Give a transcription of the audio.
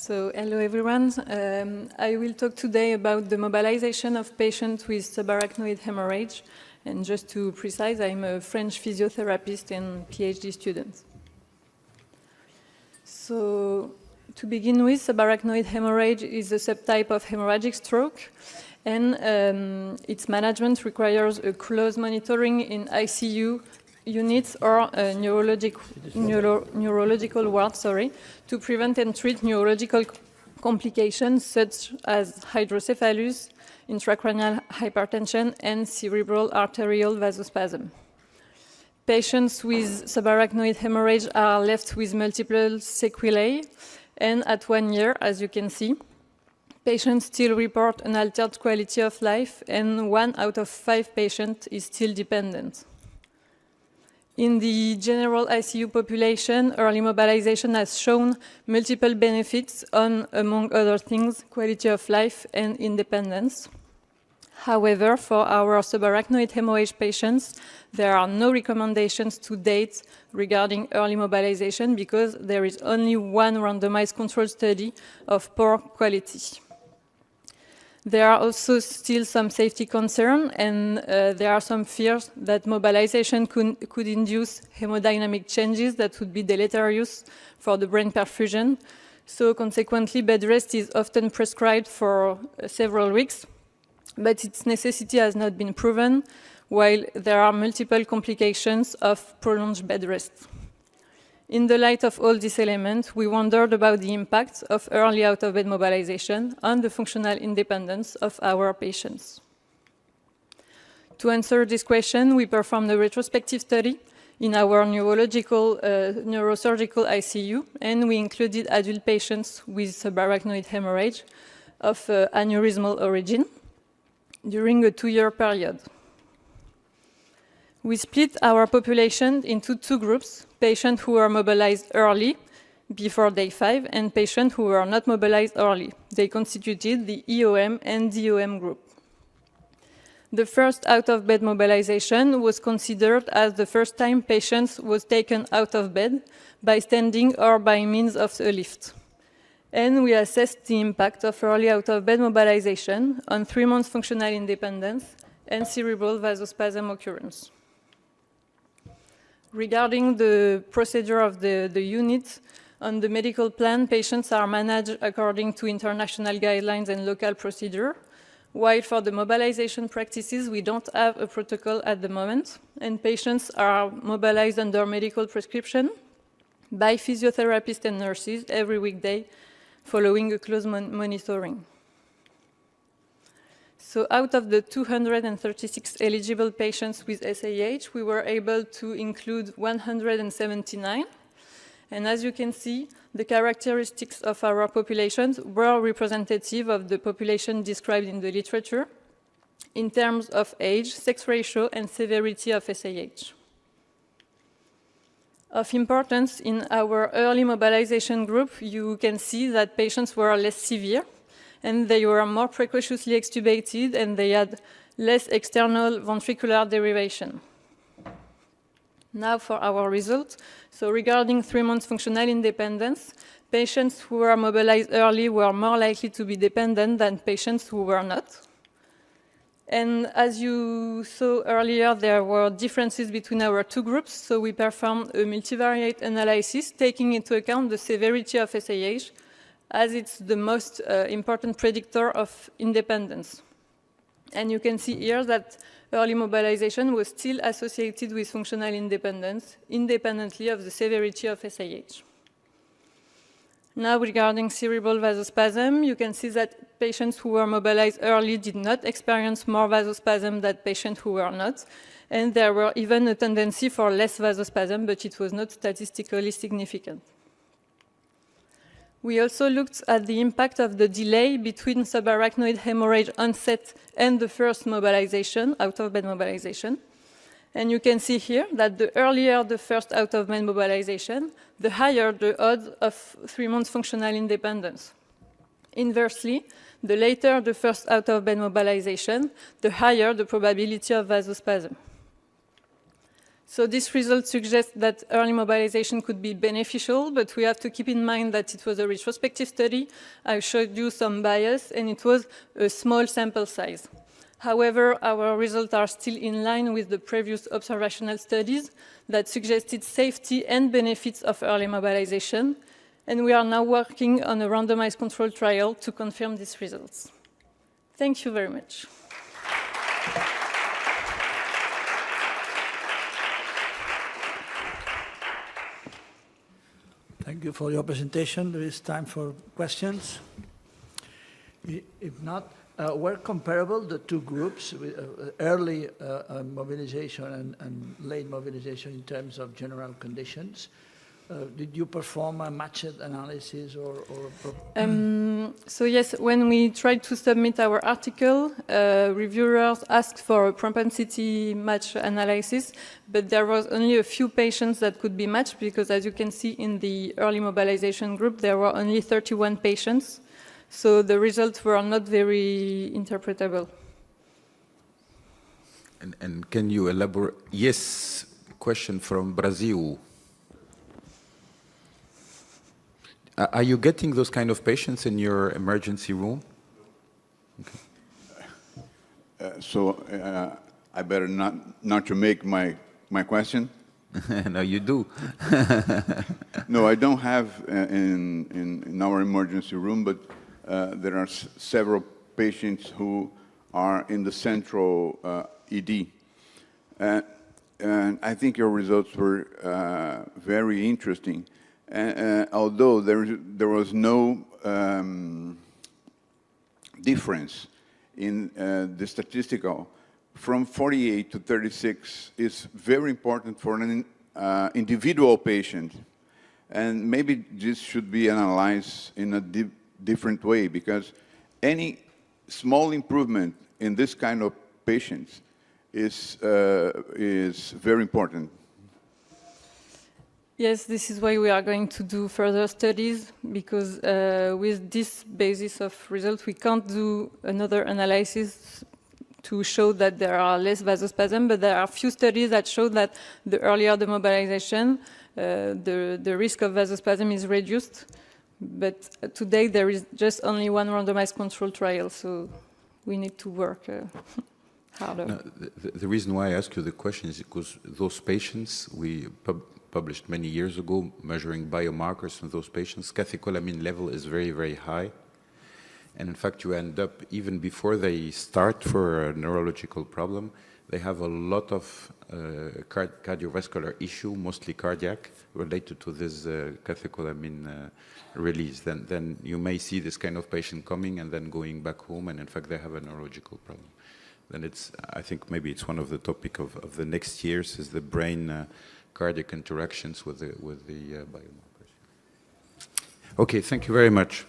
So, hello everyone. I will talk today about the mobilization of patients with subarachnoid hemorrhage. And just to precise, I'm a French physiotherapist and PhD student. So, to begin with, subarachnoid hemorrhage is a subtype of hemorrhagic stroke, and its management requires a close monitoring in ICU units or neurological ward, to prevent and treat neurological complications such as hydrocephalus, intracranial hypertension, and cerebral arterial vasospasm. Patients with subarachnoid hemorrhage are left with multiple sequelae, and at 1 year, as you can see, patients still report an altered quality of life, and 1 out of 5 patients is still dependent. In the general ICU population, early mobilization has shown multiple benefits on, among other things, quality of life and independence. However, for our subarachnoid hemorrhage patients, there are no recommendations to date regarding early mobilization because there is only 1 randomized controlled study of poor quality. There are also still some safety concerns, and there are some fears that mobilization could induce hemodynamic changes that would be deleterious for the brain perfusion. So consequently, bed rest is often prescribed for several weeks, but its necessity has not been proven, while there are multiple complications of prolonged bed rest. In the light of all these elements, we wondered about the impact of early out-of-bed mobilization on the functional independence of our patients. To answer this question, we performed a retrospective study in our neurosurgical ICU, and we included adult patients with subarachnoid hemorrhage of aneurysmal origin during a 2-year period. We split our population into 2 groups, patients who were mobilized early, before day 5, and patients who were not mobilized early. They constituted the EOM and DOM group. The first out-of-bed mobilization was considered as the first time patients was taken out of bed by standing or by means of a lift. And we assessed the impact of early out-of-bed mobilization on 3 months functional independence and cerebral vasospasm occurrence. Regarding the procedure of the unit, on the medical plan, patients are managed according to international guidelines and local procedure, while for the mobilization practices, we don't have a protocol at the moment, and patients are mobilized under medical prescription by physiotherapists and nurses every weekday, following a close monitoring. So out of the 236 eligible patients with SAH, we were able to include 179. And as you can see, the characteristics of our populations were representative of the population described in the literature in terms of age, sex ratio, and severity of SAH. Of importance, in our early mobilization group, you can see that patients were less severe, and they were more precociously extubated, and they had less external ventricular derivation. Now for our results. So regarding 3 months functional independence, patients who were mobilized early were more likely to be dependent than patients who were not. And as you saw earlier, there were differences between our 2 groups, so we performed a multivariate analysis taking into account the severity of SAH, as it's the most important predictor of independence. And you can see here that early mobilization was still associated with functional independence, independently of the severity of SAH. Now, regarding cerebral vasospasm, you can see that patients who were mobilized early did not experience more vasospasm than patients who were not, and there were even a tendency for less vasospasm, but it was not statistically significant. We also looked at the impact of the delay between subarachnoid hemorrhage onset and the first mobilization, out-of-bed mobilization. And you can see here that the earlier the first out-of-bed mobilization, the higher the odds of 3 months functional independence. Inversely, the later the first out-of-bed mobilization, the higher the probability of vasospasm. So this result suggests that early mobilization could be beneficial, but we have to keep in mind that it was a retrospective study. I showed you some bias, and it was a small sample size. However, our results are still in line with the previous observational studies that suggested safety and benefits of early mobilization, and we are now working on a randomized controlled trial to confirm these results. Thank you very much. Thank you for your presentation. There is time for questions. If not, were comparable the two groups, with, early mobilization and late mobilization in terms of general conditions? Did you perform a matched analysis or So yes, when we tried to submit our article, reviewers asked for a propensity match analysis, but there was only a few patients that could be matched because, as you can see in the early mobilization group, there were only 31 patients. So the results were not very interpretable. And can you elaborate? Yes, question from Brazil. Are you getting those kind of patients in your emergency room? Okay. I better not to make my question. No, you do. No, I don't have in our emergency room, but there are several patients who are in the central ED. And I think your results were very interesting. Although there was no difference in the statistical, from 48 to 36 is very important for an individual patient. And maybe this should be analyzed in a different way, because any small improvement in this kind of patients is very important. Yes, this is why we are going to do further studies, because with this basis of results, we can't do another analysis to show that there are less vasospasm, but there are a few studies that show that the earlier the mobilization, the risk of vasospasm is reduced. But today there is just only one randomized control trial, so we need to work harder. No, the reason why I ask you the question is because those patients, we published many years ago, measuring biomarkers in those patients, catecholamine level is very, very high. And in fact, you end up, even before they start for a neurological problem, they have a lot of cardiovascular issue, mostly cardiac, related to this catecholamine release. Then you may see this kind of patient coming and then going back home, and in fact, they have a neurological problem. Then it's, I think maybe it's one of the topic of the next years is the brain cardiac interactions with the biomarkers. Okay, thank you very much.